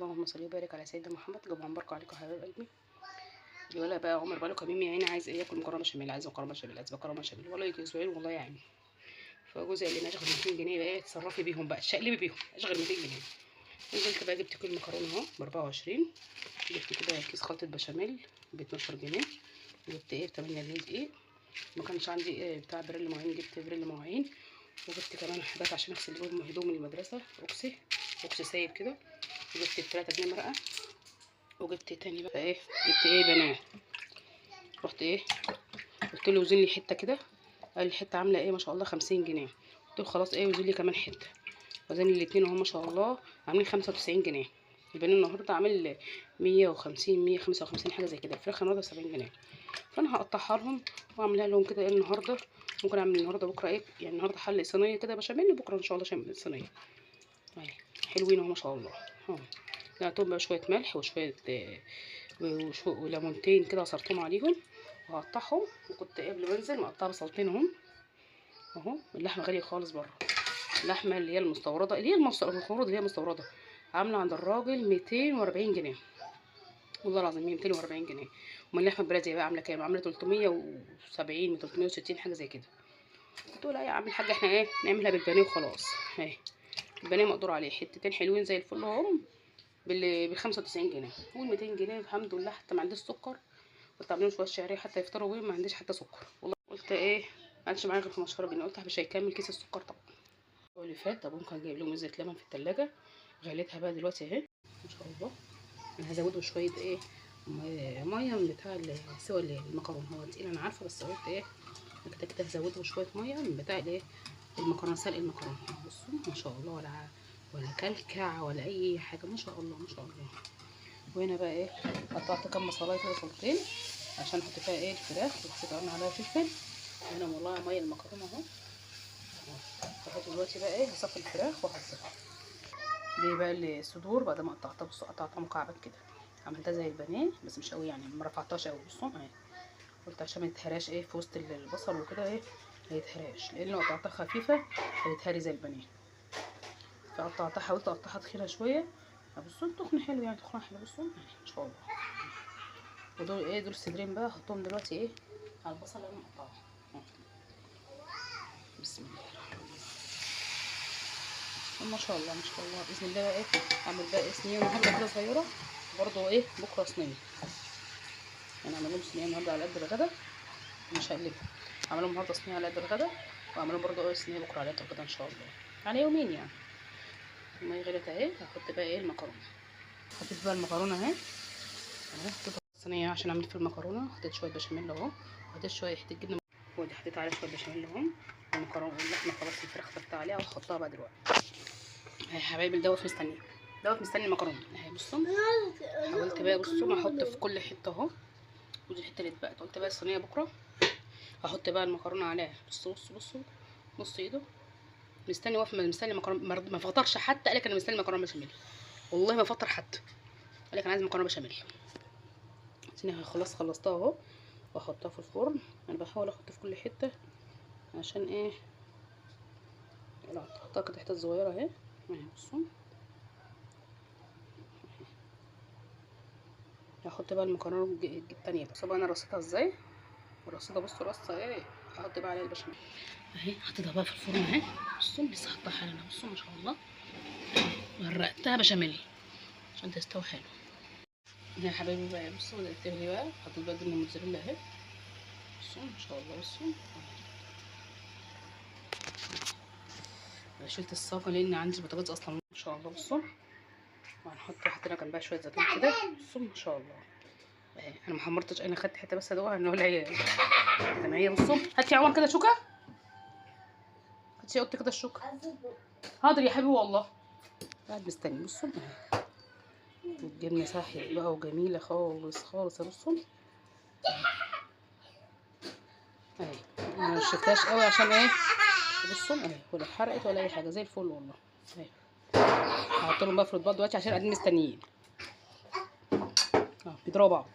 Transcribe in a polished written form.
اللهم صل وبارك على سيدنا محمد. جمعة مباركة عليكم يا حبايب قلبي. الولد بقى عمر بقاله كام يوم يا عيني عايز ايه، ياكل مكرونه بشاميل، عايز مكرونه بشاميل، عايز مكرونه بشاميل، ولا يجي اسبوعين والله يا عيني. فجوزي قال لي اشغل 200 جنيه بقى، اتصرفي بيهم بقى، شقلبي بيهم، اشغل 200 جنيه. نزلت بقى جبت كيلو مكرونه اهو ب 24، جبت كده كيس خلطه بشاميل ب 12 جنيه، جبت ايه ب 8 جنيه دقيق، ما كانش عندي ايه بتاع بريل مواعين، جبت بريل مواعين، وجبت كمان حاجات عشان اغسل هدوم المدرسه، اوكسي سايب كده، وجبت 3 جنيه مرقه، وجبت تاني بقى ايه، جبت ايه بنات. رحت ايه قلت له وزن لي حته كده، قال لي الحته عامله ايه ما شاء الله 50 جنيه. قلت له خلاص ايه وزن لي كمان حته، وزن لي الاثنين اهو ما شاء الله عاملين 95 جنيه. البنين النهارده عامل 150 155 حاجه زي كده، الفراخ النهارده 70 جنيه. فانا هقطعها لهم واعملها لهم كده ايه النهارده، ممكن اعمل النهارده بكره ايه، يعني النهارده حل صينيه كده بشاميل، بكره ان شاء الله صينيه اهي حلوين اهو ما شاء الله اهو. نقطهم بقى شويه ملح وشويه وليمونتين كده عصرتهم عليهم وهقطعهم. وكنت قبل ما انزل مقطعه بصلتين اهو. اللحمه غاليه خالص بره، اللحمه اللي هي المستورده، اللي هي المفروض اللي هي مستورده، عامله عند الراجل 240 جنيه، والله العظيم 240 جنيه. امال اللحمه البلدي بقى عامله كام؟ عامله 370 360 حاجه زي كده. قلت له لا يا عم الحاج احنا ايه نعملها بالبانيه وخلاص اهي. البانيه مقدور عليه حتتين حلوين زي الفل اهم ب 95 جنيه، وال 200 جنيه الحمد لله. حتى ما عنديش سكر، قلت اعمل لهم شويه شعريه حتى يفطروا بيهم، ما عنديش حتى سكر والله. قلت ايه ما عادش معايا غير 15 جنيه، قلت مش هيكمل كيس السكر طبعا. اللي فات ابوهم كان جايب لهم ازازه لبن في التلاجة، غليتها بقى دلوقتي اهي ما شاء الله. انا هزوده شويه ايه ميه من بتاع سوى المكرونه، هو تقيل انا عارفه، بس قلت ايه كده هزوده شويه ميه من بتاع الايه المكرونه، سلق المكرونه. بصوا ما شاء الله، ولا كلكع ولا اي حاجه، ما شاء الله ما شاء الله. وهنا بقى ايه قطعت كام بصلايه كده صغيرتين عشان احط فيها ايه الفراخ، وحطيت عليها فلفل. هنا والله ميه المكرونه اهو. هحط دلوقتي بقى ايه هصفي الفراخ واحطها. دي بقى الصدور بعد ما قطعتها، بصوا قطعتها مكعبات كده، عملتها زي البانيه بس مش قوي يعني، ما رفعتهاش قوي. بصوا اهي، قلت عشان ما يتهراش ايه في وسط البصل وكده ايه ما يتهراش، لان لو قطعتها خفيفه هيتهري زي البانيه. فقطعتها، حاولت اقطعها تخينه شويه. بصوا تخن حلو يعني، تخن حلو. بصوا ان شاء الله. ودول ايه دول الصدرين بقى هحطهم دلوقتي ايه على البصل اللي انا مقطعه. بسم الله ما شاء الله ما شاء الله باذن الله. بقى ايه اعمل بقى ايه صينيه النهارده كده صغيره، برضو ايه بكره صينيه. يعني اعمل لهم صينيه النهارده على قد الغدا، مش هقلبها، اعمل لهم النهارده صينيه على قد الغدا، واعمل لهم برضو ايه صينيه بكره على قد الغدا ان شاء الله، على يومين يعني. الميه غلت اهي، هحط بقى ايه المكرونه. حطيت بقى المكرونه اهي حطيتها في الصينيه عشان اعمل في المكرونه. حطيت شويه بشاميل اهو، حطيت شويه حته جبنه، ودي حطيت عليها شويه بشاميل اهو. المكرونه واللحمه خلاص الفراخ حطيت عليها وهحطها بقى دلوقتي اهي يا حبايبي. دوت مستني المكرونه اهي. بصوا حاولت بقى بصوا ما احط في كل حته اهو، ودي الحته اللي اتبقت. قلت بقى الصينيه بكره هحط بقى المكرونه عليها. بصوا نص ايده مستني واقف مستني مكرونه، ما فطرش حتى، قالك انا مستني مكرونه بشاميل، والله ما فطر حتى، قالك انا عايز مكرونه بشاميل. عشان خلاص خلصتها اهو، واحطها في الفرن. انا بحاول احط في كل حته عشان ايه لا احطها كده حتت صغيره اهي. بصوا هحط بقى المكرونه التانيه. بصوا بقى انا رصيتها ازاي، ورصيتها بصوا رصه ايه، هحط بقى عليها البشاميل اهي. حطيتها بقى في الفرن اهي. بصوا لسه حاطاها حالا. بصوا ما شاء الله غرقتها بشاميل عشان تستوي حلو يا حبايبي. بقى بصوا بدات تغلي بقى، حطيت بقى جبنه موتزاريلا اهي. بصوا ما شاء الله. بصوا شلت الصاجه لان عندي بوتاجاز اصلا ما شاء الله. بصوا حطينا جنبها شويه زيتون كده. بصوا ما شاء الله اهي. انا ما حمرتش، انا خدت حته بس ادوقها ان هو العيال زي ما هي. بصوا هاتي يا عمر كده شوكه، هاتي يا قطي كده الشوكه. حاضر يا حبيبي والله قاعد مستني. بصوا اهي والجبنه ساحت بقى وجميله خالص خالص. بصوا اهي انا ما شفتهاش قوي عشان ايه. بصوا اهي ولا اتحرقت ولا اي حاجه، زي الفل والله اهي. هحط لهم بقى في الاطباق دلوقتي عشان قاعدين مستنيين بيضربوا بعض.